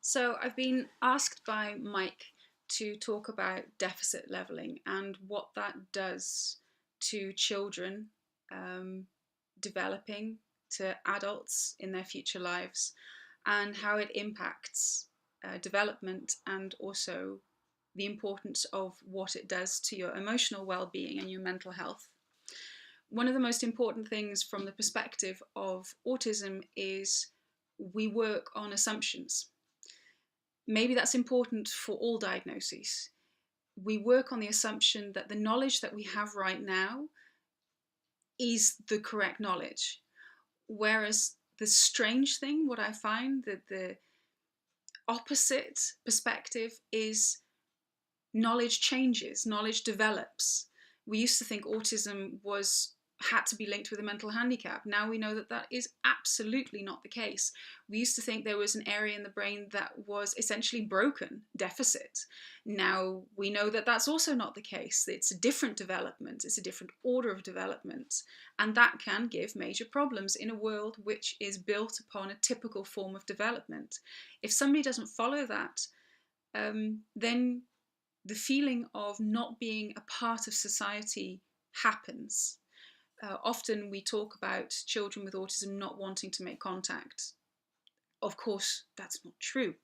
So I've been asked by Mike to talk about deficit leveling and what that does to children um, developing to adults in their future lives, and how it impacts development, and also the importance of what it does to your emotional well-being and your mental health. One of the most important things from the perspective of autism is we work on assumptions. Maybe that's important for all diagnoses. We work on the assumption that the knowledge that we have right now is the correct knowledge. Whereas the strange thing, what I find, that the opposite perspective is knowledge changes, knowledge develops. We used to think autism had to be linked with a mental handicap. Now we know that that is absolutely not the case. We used to think there was an area in the brain that was essentially broken, deficit. Now we know that that's also not the case. It's a different development, it's a different order of development, and that can give major problems in a world which is built upon a typical form of development. If somebody doesn't follow that, then the feeling of not being a part of society happens. Often we talk about children with autism not wanting to make contact. Of course, that's not true.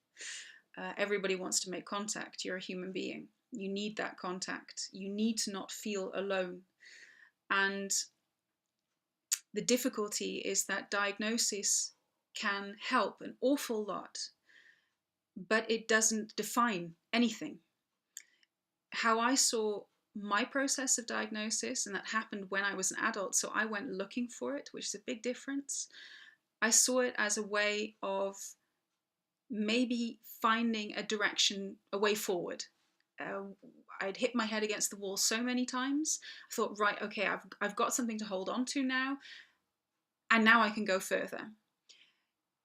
Everybody wants to make contact. You're a human being. You need that contact. You need to not feel alone. And the difficulty is that diagnosis can help an awful lot, but it doesn't define anything. How I saw my process of diagnosis, and that happened when I was an adult, so I went looking for it, which is a big difference. I saw it as a way of maybe finding a direction, a way forward. I'd hit my head against the wall so many times. I thought, right, okay, I've got something to hold on to now, and now I can go further.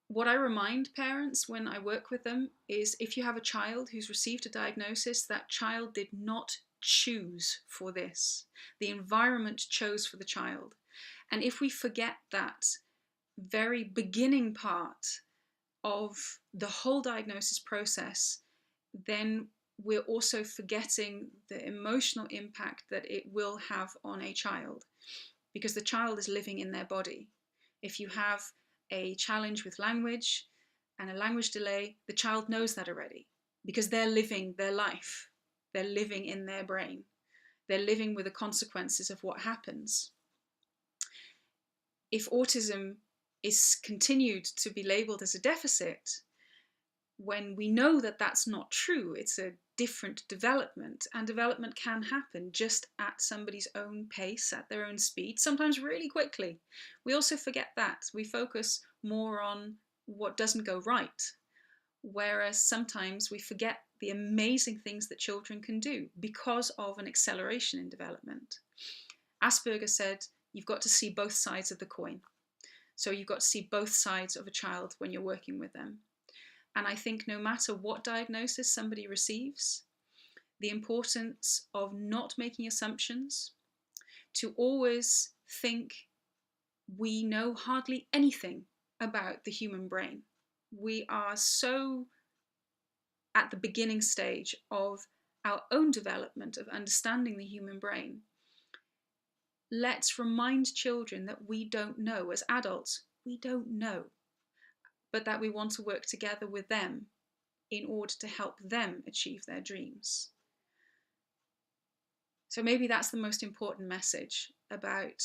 What I remind parents when I work with them is, if you have a child who's received a diagnosis, that child did not choose for this. The environment chose for the child. And if we forget that very beginning part of the whole diagnosis process, then we're also forgetting the emotional impact that it will have on a child, because the child is living in their body. If you have a challenge with language and a language delay, the child knows that already, because they're living their life. They're living in their brain. They're living with the consequences of what happens. If autism is continued to be labelled as a deficit, when we know that that's not true, it's a different development, and development can happen just at somebody's own pace, at their own speed, sometimes really quickly. We also forget that. We focus more on what doesn't go right, whereas sometimes we forget the amazing things that children can do because of an acceleration in development. Asperger said, you've got to see both sides of the coin. So you've got to see both sides of a child when you're working with them. And I think no matter what diagnosis somebody receives, the importance of not making assumptions, to always think we know hardly anything about the human brain. We are so at the beginning stage of our own development of understanding the human brain. Let's remind children that we don't know. As adults, we don't know, but that we want to work together with them in order to help them achieve their dreams. So maybe that's the most important message about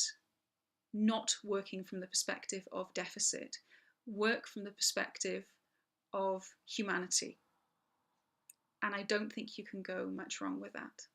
not working from the perspective of deficit. Work from the perspective of humanity. And I don't think you can go much wrong with that.